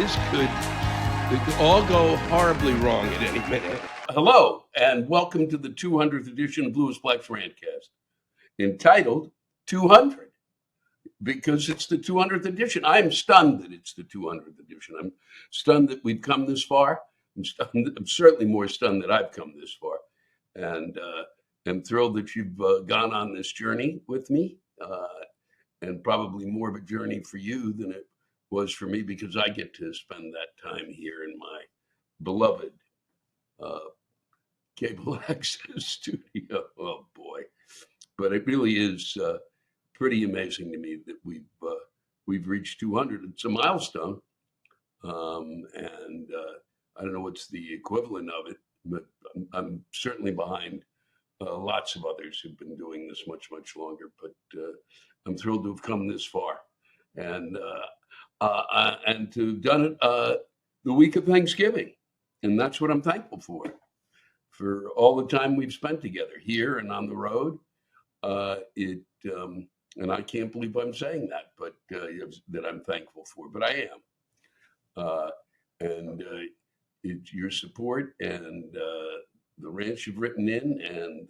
this could all go horribly wrong at any minute. Hello, and welcome to the 200th edition of Blues Black's Rantcast, entitled 200, because it's the 200th edition. I'm stunned that it's the 200th edition. I'm stunned that we've come this far. I'm certainly more stunned that I've come this far. And I'm thrilled that you've gone on this journey with me, and probably more of a journey for you than it was for me, because I get to spend that time here in my beloved cable access studio. Oh boy! But it really is pretty amazing to me that we've reached 200. It's a milestone, and I don't know what's the equivalent of it, but I'm certainly behind lots of others who've been doing this much longer. But I'm thrilled to have come this far, and to have done it the week of Thanksgiving. And that's what I'm thankful for all the time we've spent together here and on the road. And I can't believe I'm saying that, but that I'm thankful for, but I am. And it's your support and the rants you've written in, and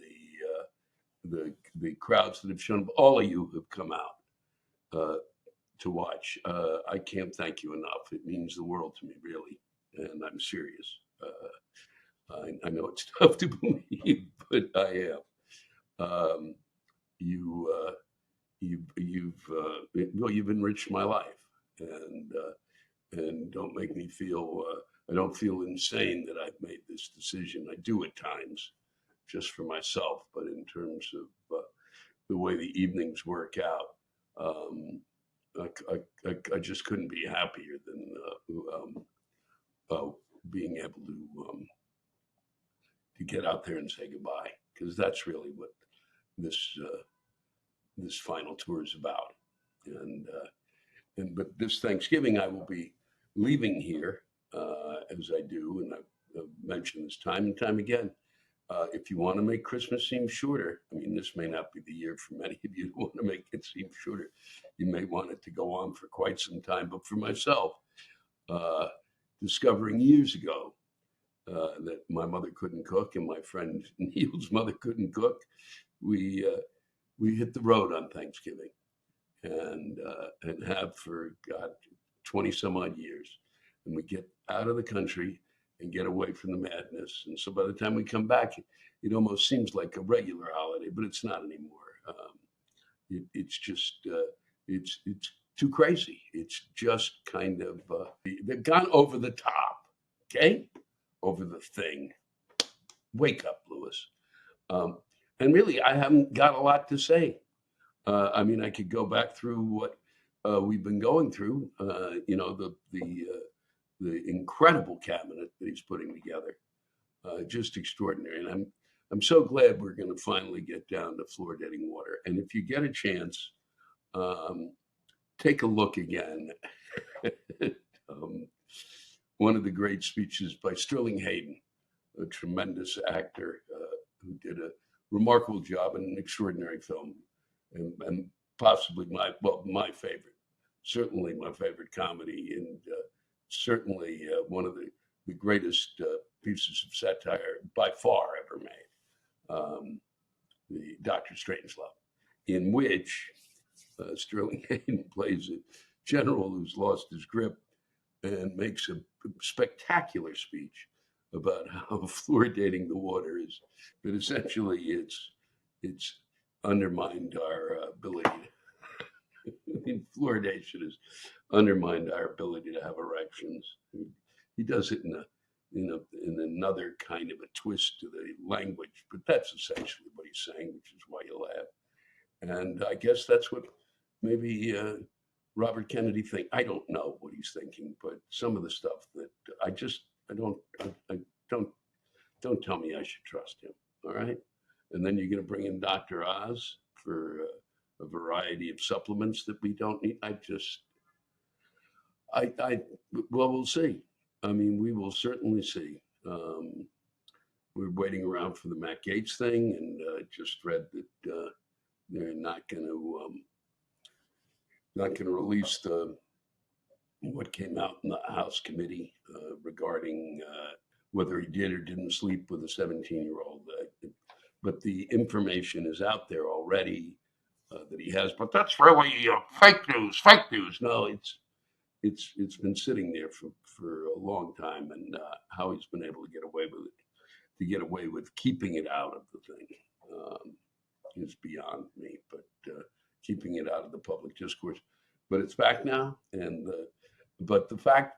the crowds that have shown up, all of you who've come out to watch. I can't thank you enough. It means the world to me, really, and I'm serious. I know it's tough to believe, but I am. You've enriched my life, and don't make me feel. I don't feel insane that I've made this decision. I do at times, just for myself, but in terms of the way the evenings work out. I just couldn't be happier than being able to get out there and say goodbye, because that's really what this final tour is about. But this Thanksgiving I will be leaving here, as I do, and I've mentioned this time and time again. If you want to make Christmas seem shorter, I mean, this may not be the year for many of you who want to make it seem shorter. You may want it to go on for quite some time. But for myself, discovering years ago that my mother couldn't cook and my friend Neil's mother couldn't cook, we hit the road on Thanksgiving, and have for 20 some odd years, and we get out of the country and get away from the madness. And so by the time we come back, it almost seems like a regular holiday, but it's not anymore. It's just, it's too crazy. It's just kind of, they've gone over the top, okay? Over the thing. Wake up, Lewis. And really, I haven't got a lot to say. I mean, I could go back through what we've been going through, the incredible cabinet that he's putting together, just extraordinary. And I'm so glad we're going to finally get down to fluoridating water. And if you get a chance, take a look again at one of the great speeches by Sterling Hayden, a tremendous actor who did a remarkable job in an extraordinary film, and possibly my favorite, certainly my favorite comedy, and certainly one of the greatest pieces of satire by far ever made, the Dr. Strangelove, in which Sterling Hayden plays a general who's lost his grip and makes a spectacular speech about how fluoridating the water is, but essentially it's undermined our ability. I mean, fluoridation has undermined our ability to have erections. He does it in another kind of a twist to the language, but that's essentially what he's saying, which is why you laugh. And I guess that's what maybe Robert Kennedy think. I don't know what he's thinking, but some of the stuff that I don't tell me I should trust him. All right. And then you're going to bring in Dr. Oz for a variety of supplements that we don't need. Well, we'll see. I mean, we will certainly see. We're waiting around for the Matt Gaetz thing, and just read that they're not going to release the what came out in the House committee regarding whether he did or didn't sleep with a 17-year-old. But the information is out there already that he has. But that's really fake news. Fake news. No, it's been sitting there for a long time, and how he's been able to get away with it, to get away with keeping it out of the thing, is beyond me. But keeping it out of the public discourse. But it's back now, and but the fact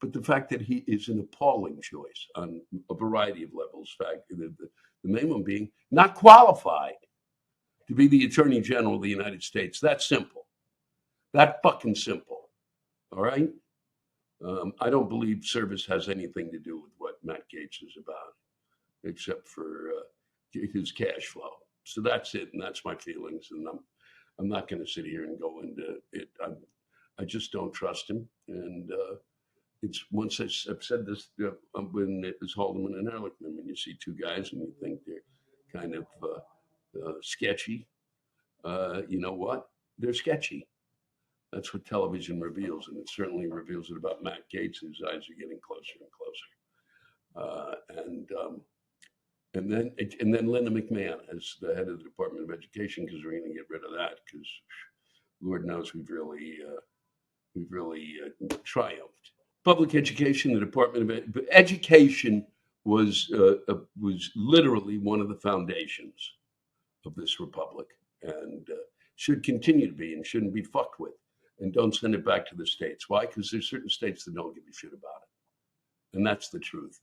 that he is an appalling choice on a variety of levels. Fact, the main one being not qualified to be the Attorney General of the United States. That's simple. That fucking simple. All right. I don't believe service has anything to do with what Matt Gaetz is about, except for his cash flow. So that's it, and that's my feelings. And I'm not going to sit here and go into it. I just don't trust him. And it's once I've said this when it was Haldeman and Ehrlichman, when you see two guys and you think they're kind of sketchy, you know what? They're sketchy. That's what television reveals, and it certainly reveals it about Matt Gaetz, whose eyes are getting closer and closer. And then Linda McMahon as the head of the Department of Education, because we're going to get rid of that, because Lord knows we've really triumphed. Public education, the Department of Education was literally one of the foundations of this republic, and should continue to be, and shouldn't be fucked with. And don't send it back to the states. Why? Because there's certain states that don't give a shit about it, and that's the truth.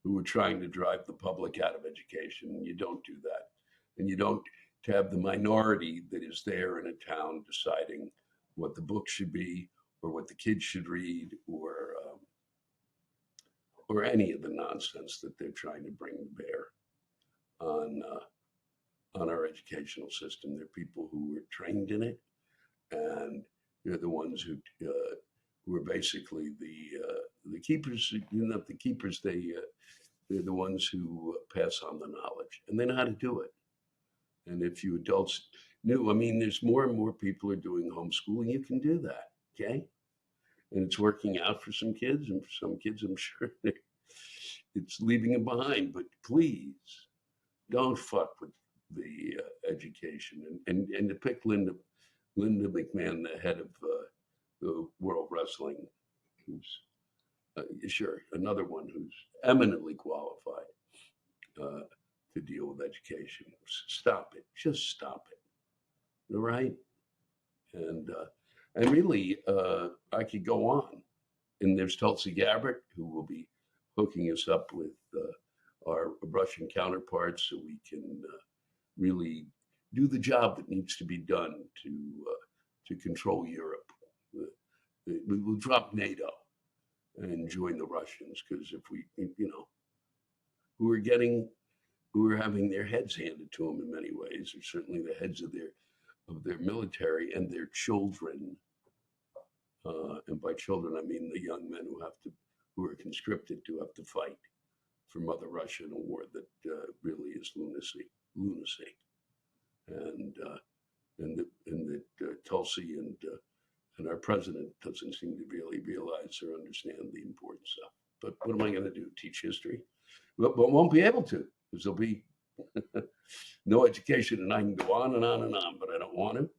Who are trying to drive the public out of education, and you don't do that, and you don't have the minority that is there in a town deciding what the book should be, or what the kids should read, or any of the nonsense that they're trying to bring to bear on our educational system. They're people who are trained in it, and they're the ones who are basically the keepers. Not the keepers. They're the ones who pass on the knowledge, and they know how to do it. And if you adults knew, I mean, there's more and more people are doing homeschooling. You can do that, okay? And it's working out for some kids, and for some kids, I'm sure it's leaving them behind. But please, don't fuck with the education. And to pick Linda McMahon, the head of the World Wrestling, who's sure another one who's eminently qualified to deal with education. Stop it. Just stop it. All right? And really, I could go on. And there's Tulsi Gabbard, who will be hooking us up with our Russian counterparts so we can really do the job that needs to be done to control Europe. We will drop NATO and join the Russians, because if we, who are having their heads handed to them in many ways, or certainly the heads of their military and their children. And by children, I mean the young men who are conscripted to have to fight for Mother Russia in a war that really is lunacy, and that Tulsi and our president doesn't seem to really realize or understand the importance of. But what am I going to do? Teach history? But won't be able to, because there'll be no education, and I can go on and on and on. But I don't want to.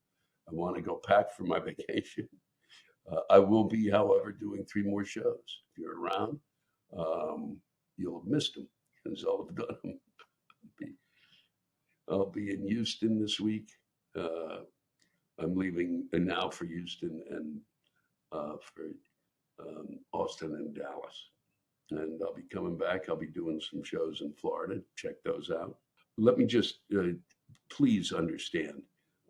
I want to go pack for my vacation. I will be, however, doing 3 more shows. If you're around, you'll have missed them, because I'll have done them. I'll be in Houston this week. I'm leaving now for Houston and for Austin and Dallas. And I'll be coming back. I'll be doing some shows in Florida. Check those out. Let me just please understand.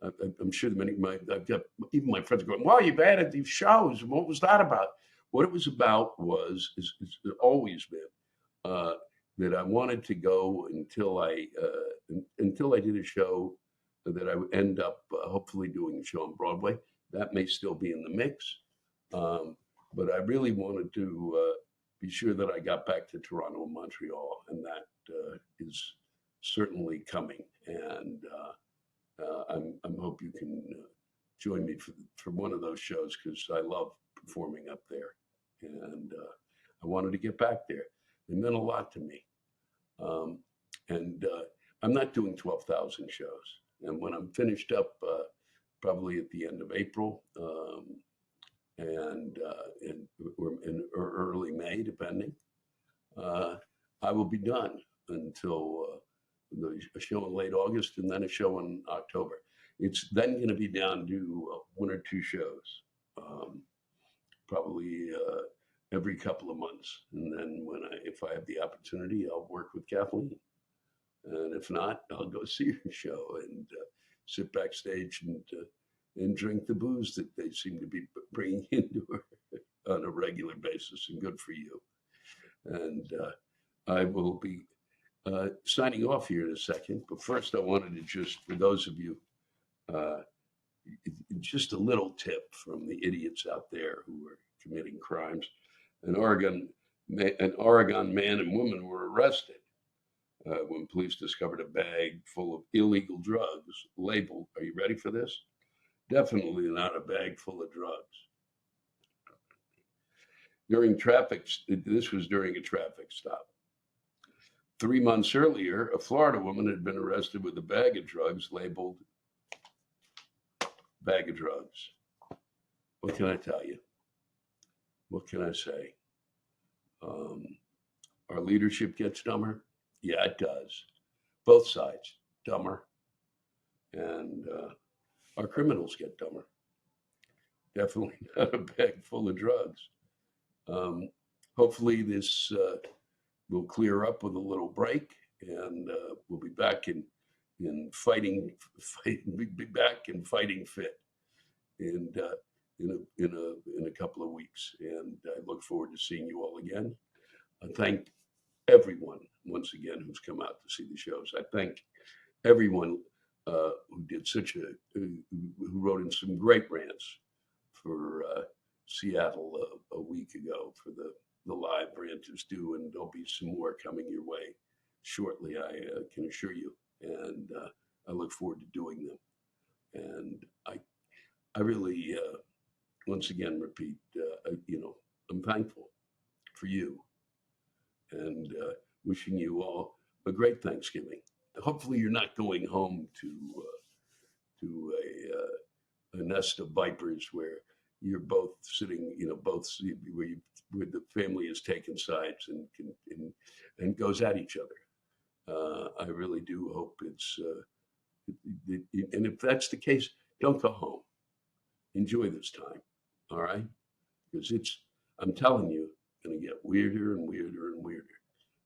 I'm sure I've got even my friends going, well, you've added these shows. What was that about? What it was about is always been that I wanted to go until I did a show that I would end up hopefully doing a show on Broadway. That may still be in the mix. But I really wanted to be sure that I got back to Toronto and Montreal, and that is certainly coming. And I hope you can join me for one of those shows, because I love performing up there. And I wanted to get back there. It meant a lot to me. And I'm not doing 12,000 shows. And when I'm finished up, probably at the end of April, or in early May, depending, I will be done until a show in late August and then a show in October. It's then going to be down to one or two shows, probably every couple of months. And then if I have the opportunity, I'll work with Kathleen. And if not, I'll go see her show and sit backstage and drink the booze that they seem to be bringing into her on a regular basis. And good for you. And I will be signing off here in a second. But first, I wanted to just, for those of you, just a little tip from the idiots out there who are committing crimes. An Oregon man and woman were arrested when police discovered a bag full of illegal drugs labeled, are you ready for this? Definitely not a bag full of drugs. This was during a traffic stop. 3 months earlier, a Florida woman had been arrested with a bag of drugs labeled bag of drugs. What can I tell you? What can I say? Our leadership gets dumber. Yeah, it does. Both sides, dumber. And our criminals get dumber. Definitely not a bag full of drugs. Hopefully this will clear up with a little break, and we'll be back in fighting fit in a couple of weeks. And I look forward to seeing you all again. I thank everyone once again who's come out to see the shows. I thank everyone who did who wrote in some great rants for Seattle a week ago for the live Rant is due, and there'll be some more coming your way shortly, I can assure you. And I look forward to doing them. And I really, once again, repeat, I'm thankful for you and wishing you all a great Thanksgiving. Hopefully you're not going home to a nest of vipers where you're both sitting, where the family has taken sides and goes at each other. I really do hope it's, and if that's the case, don't go home. Enjoy this time, all right? Because I'm telling you, going to get weirder and weirder and weirder.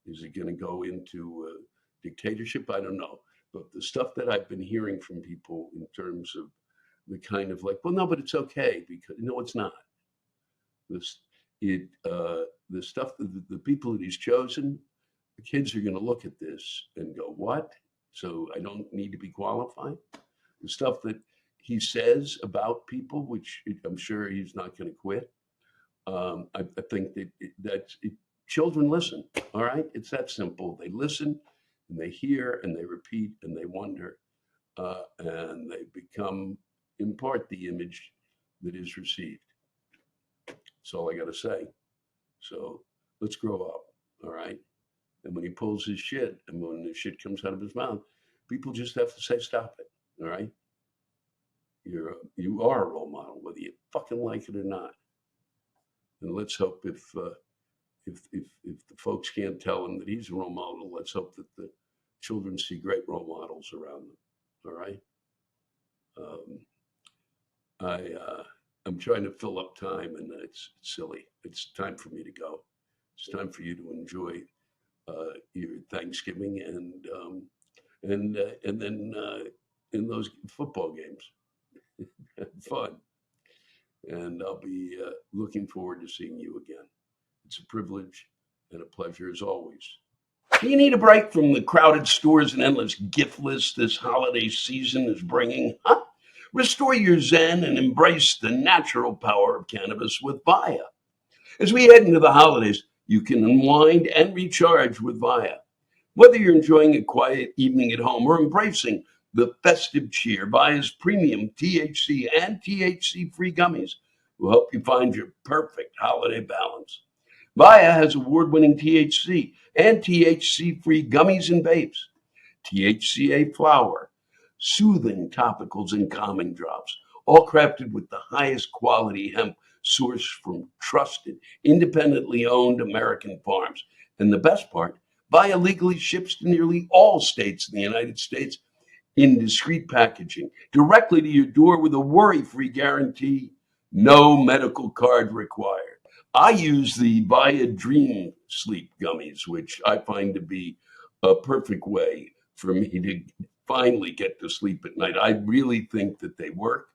Is it going to go into dictatorship? I don't know. But the stuff that I've been hearing from people in terms of the kind of like, well, no, but it's okay, because no, it's not. The stuff that the people that he's chosen, the kids are going to look at this and go, what? So I don't need to be qualified? The stuff that he says about people, which I'm sure he's not going to quit. I think that children listen, all right? It's that simple. They listen and they hear and they repeat and they wonder, and they become, in part, the image that is received. That's all I got to say. So let's grow up, all right? And when he pulls his shit and when the shit comes out of his mouth, people just have to say, stop it, all right? You are a role model, whether you fucking like it or not. And let's hope if the folks can't tell him that he's a role model, let's hope that the children see great role models around them. All right. I'm trying to fill up time, and it's silly. It's time for me to go. It's time for you to enjoy your Thanksgiving and then in those football games. Have fun. And I'll be looking forward to seeing you again. It's a privilege and a pleasure as always. Do you need a break from the crowded stores and endless gift lists this holiday season is bringing? Huh? Restore your zen and embrace the natural power of cannabis with VIIA. As we head into the holidays, you can unwind and recharge with VIIA. Whether you're enjoying a quiet evening at home or embracing the festive cheer, VIIA's premium THC and THC-free gummies will help you find your perfect holiday balance. VIIA has award-winning THC and THC-free gummies and vapes, THCA flower, soothing topicals, and calming drops, all crafted with the highest quality hemp sourced from trusted, independently owned American farms. And the best part, VIIA legally ships to nearly all states in the United States in discreet packaging, directly to your door with a worry-free guarantee, no medical card required. I use the VIIA Dream Sleep gummies, which I find to be a perfect way for me to finally get to sleep at night. I really think that they work.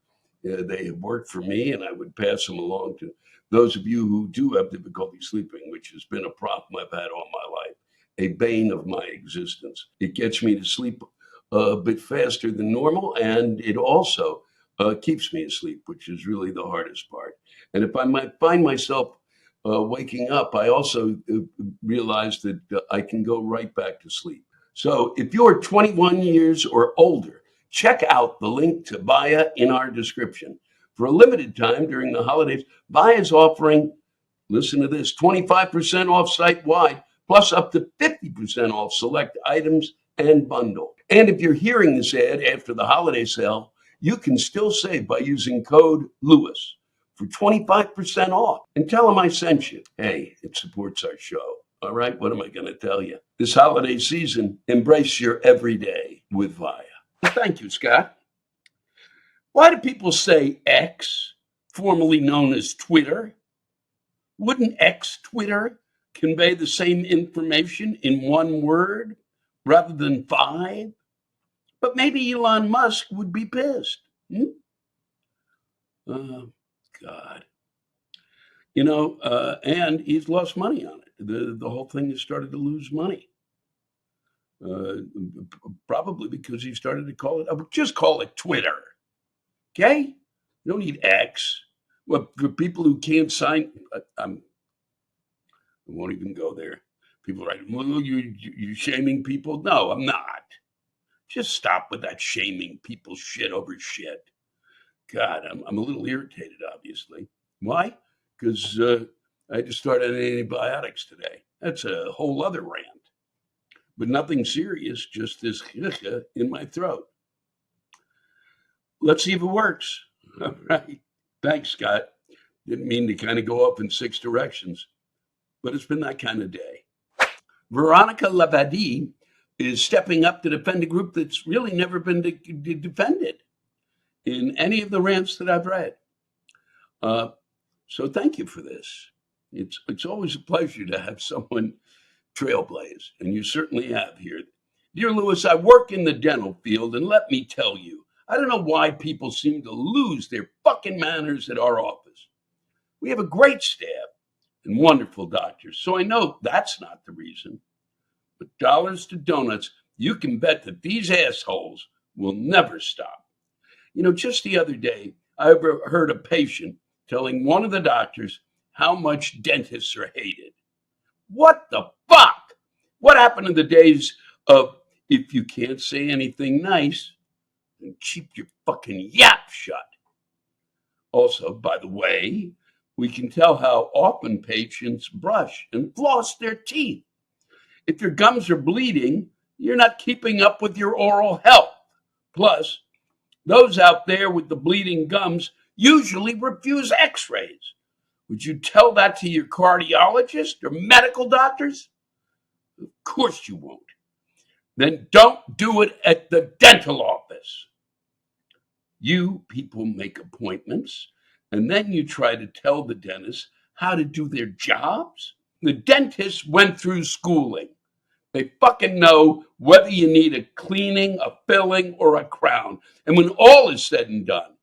They have worked for me, and I would pass them along to those of you who do have difficulty sleeping, which has been a problem I've had all my life, a bane of my existence. It gets me to sleep a bit faster than normal, and it also keeps me asleep, which is really the hardest part. And if I might find myself waking up, I also realize that I can go right back to sleep. So if you're 21 years or older, check out the link to VIIA in our description. For a limited time during the holidays, VIIA is offering, listen to this, 25% off site-wide, plus up to 50% off select items and bundle. And if you're hearing this ad after the holiday sale, you can still save by using code LEWIS for 25% off. And tell them I sent you. Hey, it supports our show. All right, what am I going to tell you? This holiday season, embrace your everyday with VIIA. Thank you, Scott. Why do people say X, formerly known as Twitter? Wouldn't X Twitter convey the same information in one word rather than five? But maybe Elon Musk would be pissed. Oh, God. And he's lost money on it. The whole thing has started to lose money. Probably because he started to call it, just call it Twitter. Okay? You don't need X. Well, for people who can't sign, I won't even go there. People are writing, well, you shaming people? No, I'm not. Just stop with that shaming people shit over shit. God, I'm a little irritated, obviously. Why? Because I had to start on antibiotics today. That's a whole other rant. But nothing serious, just this in my throat. Let's see if it works. All right. Thanks, Scott. Didn't mean to kind of go up in 6 directions, but it's been that kind of day. Veronica Lavadie is stepping up to defend a group that's really never been defended in any of the rants that I've read. So thank you for this. It's always a pleasure to have someone trailblaze, and you certainly have here. Dear Lewis, I work in the dental field, and let me tell you, I don't know why people seem to lose their fucking manners at our office. We have a great staff and wonderful doctors, so I know that's not the reason. But dollars to donuts, you can bet that these assholes will never stop. Just the other day, I heard a patient telling one of the doctors how much dentists are hated. What the fuck? What happened in the days of if you can't say anything nice, then keep your fucking yap shut? Also, by the way, we can tell how often patients brush and floss their teeth. If your gums are bleeding, you're not keeping up with your oral health. Plus, those out there with the bleeding gums usually refuse x-rays. Would you tell that to your cardiologist or medical doctors? Of course you won't. Then don't do it at the dental office. You people make appointments, and then you try to tell the dentist how to do their jobs. The dentists went through schooling. They fucking know whether you need a cleaning, a filling, or a crown. And when all is said and done,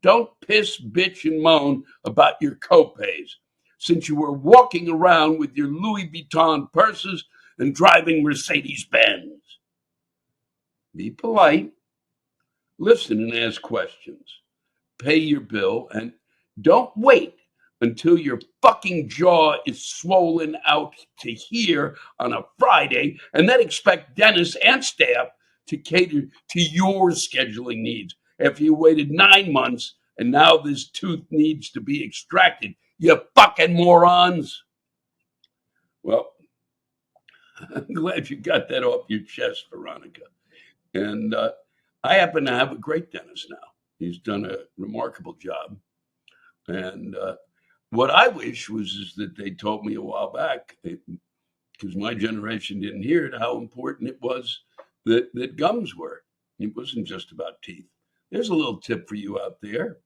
don't piss, bitch, and moan about your copays, since you were walking around with your Louis Vuitton purses and driving Mercedes-Benz. Be polite, listen and ask questions, pay your bill, and don't wait until your fucking jaw is swollen out to here on a Friday and then expect dentists and staff to cater to your scheduling needs after you waited 9 months And now this tooth needs to be extracted. You fucking morons. Well, I'm glad you got that off your chest, Veronica. And I happen to have a great dentist now. He's done a remarkable job. And what I wish was is that they told me a while back, because my generation didn't hear it, how important it was that gums were. It wasn't just about teeth. There's a little tip for you out there.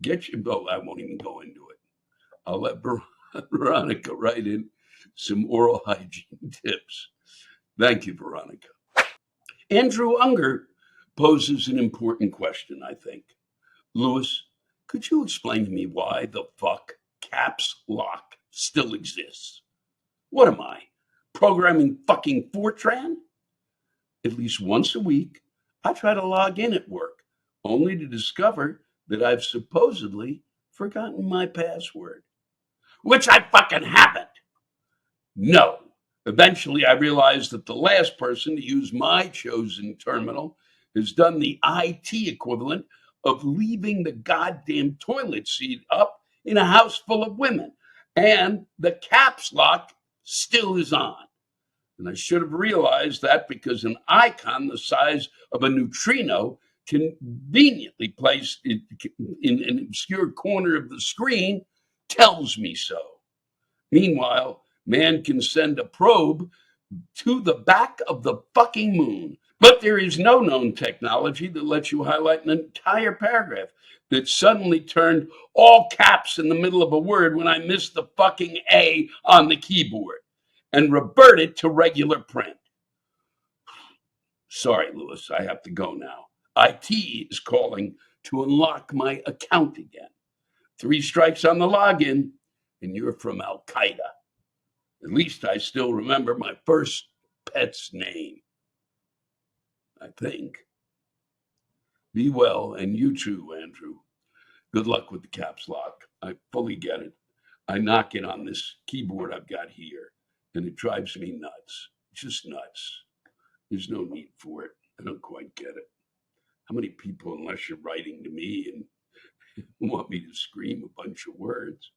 Get your, oh, I won't even go into it. I'll let Veronica write in some oral hygiene tips. Thank you, Veronica. Andrew Unger poses an important question, I think. Lewis, could you explain to me why the fuck caps lock still exists? What am I, programming fucking Fortran? At least once a week, I try to log in at work, only to discover that I've supposedly forgotten my password, which I fucking haven't. No. Eventually, I realized that the last person to use my chosen terminal has done the IT equivalent of leaving the goddamn toilet seat up in a house full of women. And the caps lock still is on. And I should have realized that because an icon the size of a neutrino conveniently placed in an obscure corner of the screen tells me so. Meanwhile, man can send a probe to the back of the fucking moon. But there is no known technology that lets you highlight an entire paragraph that suddenly turned all caps in the middle of a word when I missed the fucking A on the keyboard and reverted to regular print. Sorry, Lewis, I have to go now. IT is calling to unlock my account again. 3 strikes on the login, and you're from Al Qaeda. At least I still remember my first pet's name, I think. Be well, and you too, Andrew. Good luck with the caps lock. I fully get it. I knock it on this keyboard I've got here, and it drives me nuts. Just nuts. There's no need for it. I don't quite get it. How many people, unless you're writing to me and want me to scream a bunch of words,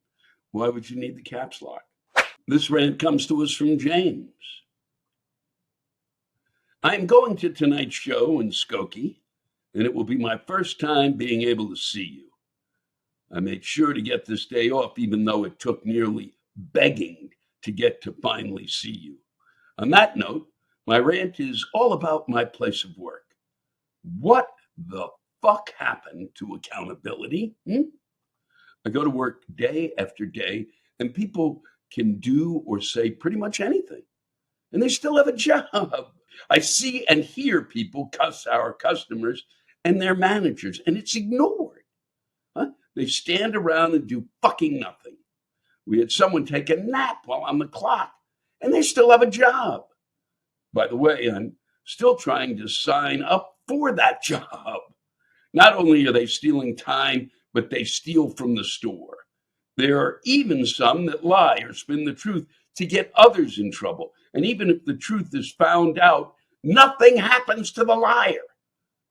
why would you need the caps lock? This rant comes to us from James. I'm going to tonight's show in Skokie, and it will be my first time being able to see you. I made sure to get this day off, even though it took nearly begging to get to finally see you. On that note, my rant is all about my place of work. What the fuck happened to accountability? I go to work day after day, and people can do or say pretty much anything, and they still have a job. I see and hear people cuss our customers and their managers, and it's ignored. They stand around and do fucking nothing. We had someone take a nap while on the clock, and they still have a job. By the way, I'm still trying to sign up for that job. Not only are they stealing time, but they steal from the store. There are even some that lie or spin the truth to get others in trouble. And even if the truth is found out, nothing happens to the liar.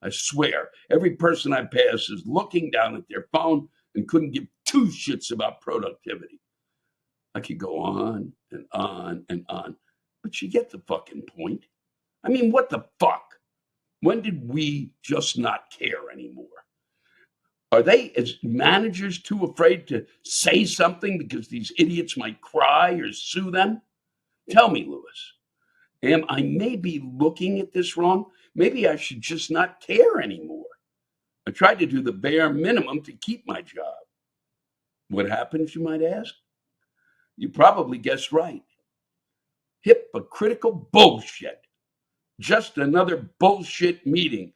I swear, every person I pass is looking down at their phone and couldn't give 2 shits about productivity. I could go on and on and on, but you get the fucking point. I mean, what the fuck? When did we just not care anymore? Are they, as managers, too afraid to say something because these idiots might cry or sue them? Tell me, Lewis, am I maybe looking at this wrong? Maybe I should just not care anymore. I tried to do the bare minimum to keep my job. What happens, you might ask? You probably guessed right. Hypocritical bullshit. Just another bullshit meeting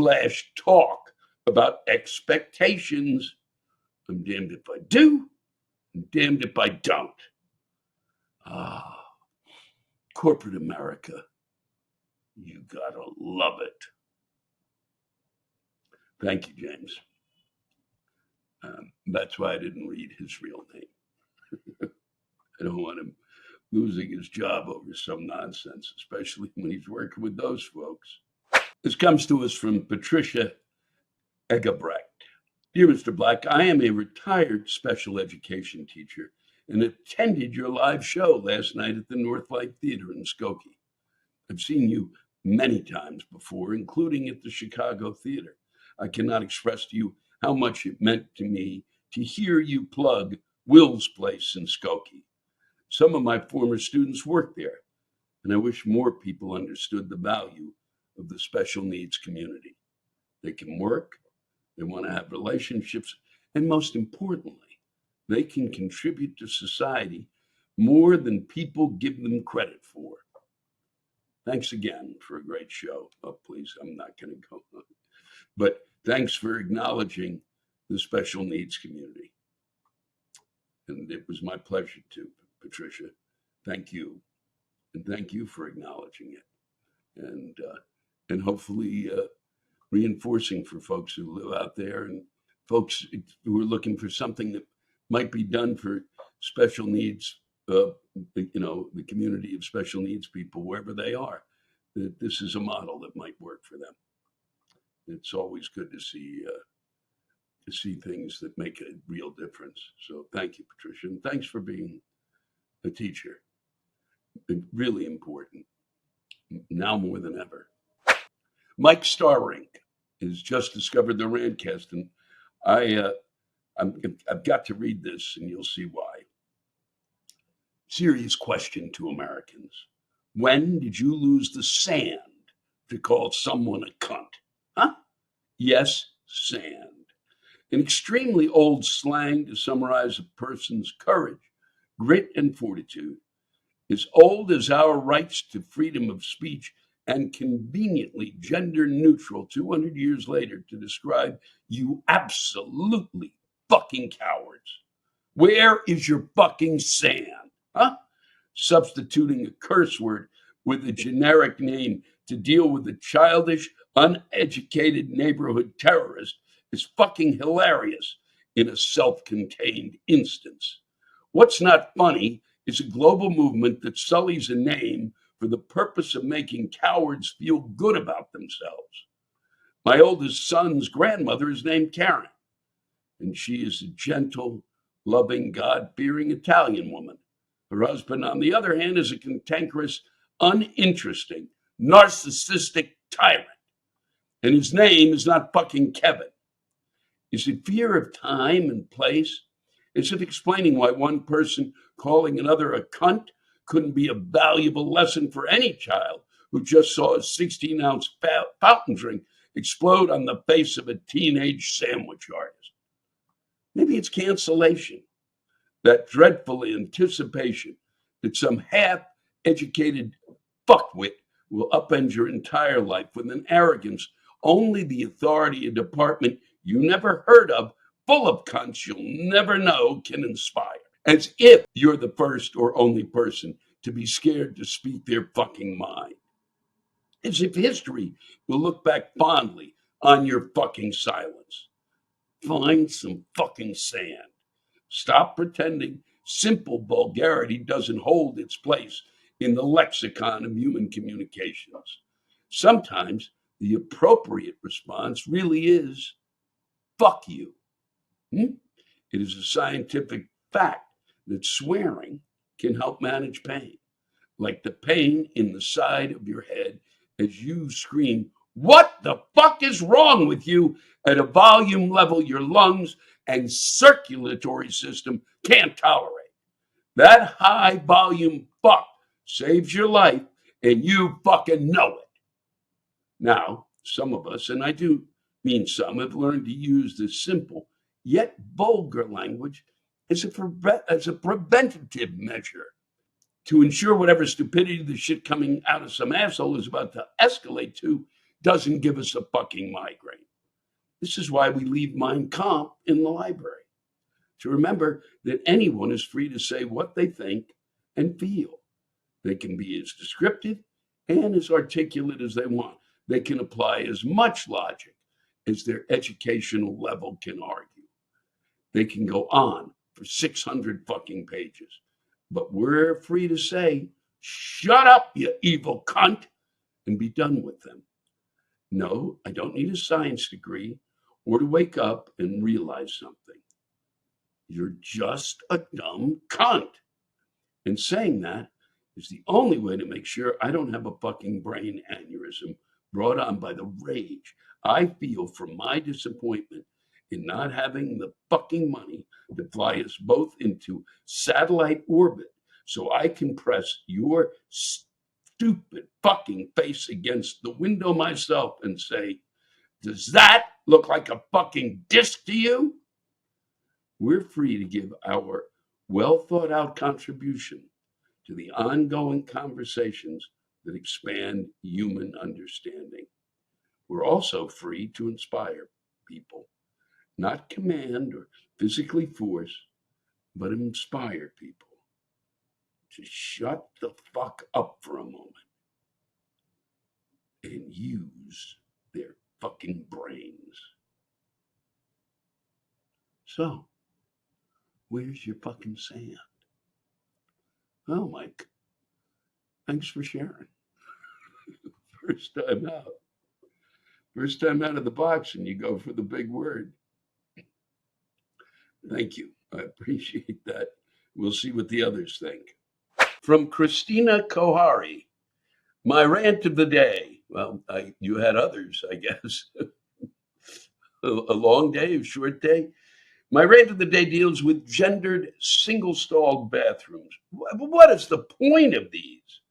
/ talk about expectations. I'm damned if I do, I'm damned if I don't. Corporate America, you gotta love it. Thank you, James. That's why I didn't read his real name. I don't want him losing his job over some nonsense, especially when he's working with those folks. This comes to us from Patricia Egebrecht. Dear Mr. Black, I am a retired special education teacher and attended your live show last night at the Northlight Theater in Skokie. I've seen you many times before, including at the Chicago Theater. I cannot express to you how much it meant to me to hear you plug Will's Place in Skokie. Some of my former students work there, and I wish more people understood the value of the special needs community. They can work, they want to have relationships, and most importantly, they can contribute to society more than people give them credit for. Thanks again for a great show. Oh, please, I'm not going to go on. But thanks for acknowledging the special needs community. And it was my pleasure to, Patricia. Thank you. And thank you for acknowledging it. And hopefully reinforcing for folks who live out there and folks who are looking for something that might be done for special needs, the community of special needs people, wherever they are, that this is a model that might work for them. It's always good to see things that make a real difference. So thank you, Patricia, and thanks for being a teacher. It's really important now more than ever. Mike Starrink has just discovered the Rantcast, and I've got to read this, and you'll see why. Serious question to Americans: when did you lose the sand to call someone a cunt? Huh? Yes, sand. An extremely old slang to summarize a person's courage, grit, and fortitude, as old as our rights to freedom of speech, and conveniently gender neutral 200 years later to describe you absolutely fucking cowards. Where is your fucking sand? Huh? Substituting a curse word with a generic name to deal with a childish, uneducated neighborhood terrorist is fucking hilarious in a self-contained instance. What's not funny is a global movement that sullies a name for the purpose of making cowards feel good about themselves. My oldest son's grandmother is named Karen, and she is a gentle, loving, God-fearing Italian woman. Her husband, on the other hand, is a cantankerous, uninteresting, narcissistic tyrant. And his name is not fucking Kevin. Is it fear of time and place? Is it explaining why one person calling another a cunt couldn't be a valuable lesson for any child who just saw a 16-ounce fountain drink explode on the face of a teenage sandwich artist? Maybe it's cancellation, that dreadful anticipation that some half-educated fuckwit will upend your entire life with an arrogance only the authority of department you never heard of, full of cunts you'll never know, can inspire. As if you're the first or only person to be scared to speak their fucking mind. As if history will look back fondly on your fucking silence. Find some fucking sand. Stop pretending simple vulgarity doesn't hold its place in the lexicon of human communications. Sometimes the appropriate response really is, fuck you. It is a scientific fact that swearing can help manage pain, like the pain in the side of your head as you scream, "What the fuck is wrong with you?" at a volume level your lungs and circulatory system can't tolerate. That high volume fuck saves your life, and you fucking know it. Now, some of us, and I do mean some, have learned to use this simple yet vulgar language as a preventative measure to ensure whatever stupidity the shit coming out of some asshole is about to escalate to doesn't give us a fucking migraine. This is why we leave Mein Kampf in the library, to remember that anyone is free to say what they think and feel. They can be as descriptive and as articulate as they want. They can apply as much logic as their educational level can argue. They can go on for 600 fucking pages. But we're free to say, "Shut up, you evil cunt," and be done with them. No, I don't need a science degree or to wake up and realize something. You're just a dumb cunt. And saying that is the only way to make sure I don't have a fucking brain aneurysm brought on by the rage I feel from my disappointment in not having the fucking money to fly us both into satellite orbit so I can press your stupid fucking face against the window myself and say, does that look like a fucking disc to you? We're free to give our well thought out contribution to the ongoing conversations that expand human understanding. We're also free to inspire people, not command or physically force, but inspire people to shut the fuck up for a moment and use their fucking brains. So, where's your fucking sand? Oh, Mike, thanks for sharing. First time out. First time out of the box, and you go for the big word. Thank you. I appreciate that. We'll see what the others think. From Christina Kohari, my rant of the day. Well, you had others, I guess. A long day, a short day. My rant of the day deals with gendered single-stalled bathrooms. What is the point of these?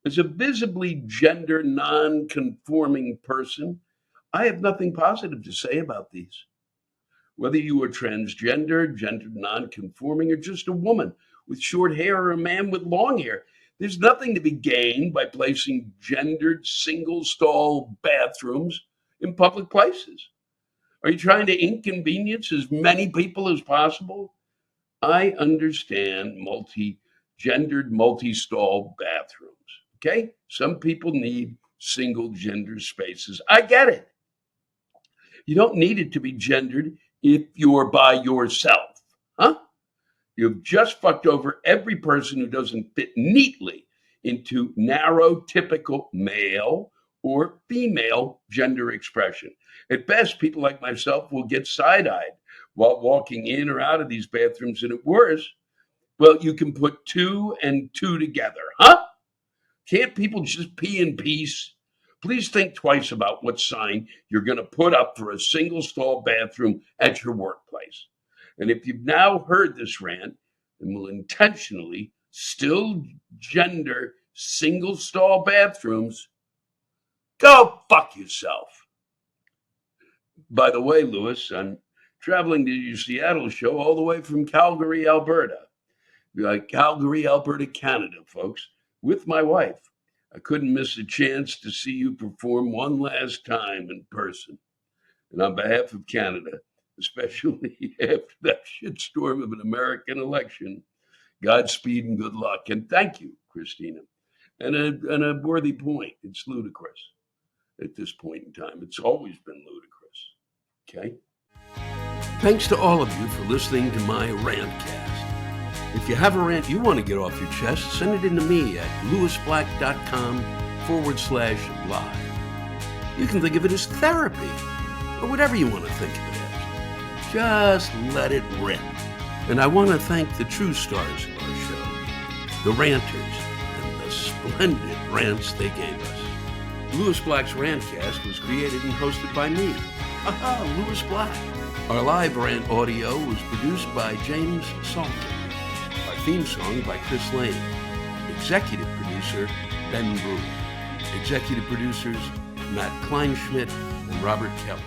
As a visibly gender non-conforming person, I have nothing positive to say about these. Whether you are transgender, gender non-conforming, or just a woman with short hair or a man with long hair, there's nothing to be gained by placing gendered single-stall bathrooms in public places. Are you trying to inconvenience as many people as possible? I understand gendered multi-stall bathrooms. Okay? Some people need single gender spaces. I get it. You don't need it to be gendered if you're by yourself. Huh? You've just fucked over every person who doesn't fit neatly into narrow, typical male or female gender expression. At best, people like myself will get side-eyed while walking in or out of these bathrooms, and at worst, well, you can put 2 and 2 together, huh? Can't people just pee in peace? Please think twice about what sign you're going to put up for a single-stall bathroom at your workplace. And if you've now heard this rant and will intentionally still gender single-stall bathrooms, go fuck yourself. By the way, Lewis, I'm traveling to your Seattle show all the way from Calgary, Alberta. Calgary, Alberta, Canada, folks, with my wife. I couldn't miss a chance to see you perform one last time in person. And on behalf of Canada, especially after that shitstorm of an American election, Godspeed and good luck. And thank you, Christina. And a worthy point. It's ludicrous at this point in time. It's always been ludicrous. Okay? Thanks to all of you for listening to my Rantcast. If you have a rant you want to get off your chest, send it in to me at lewisblack.com/live. You can think of it as therapy, or whatever you want to think of it as. Just let it rip. And I want to thank the true stars of our show, the ranters, and the splendid rants they gave us. Lewis Black's Rantcast was created and hosted by me, Lewis Black. Our live rant audio was produced by James Salter. Our theme song by Chris Lane. Executive producer, Ben Brew. Executive producers, Matt Kleinschmidt and Robert Kelly.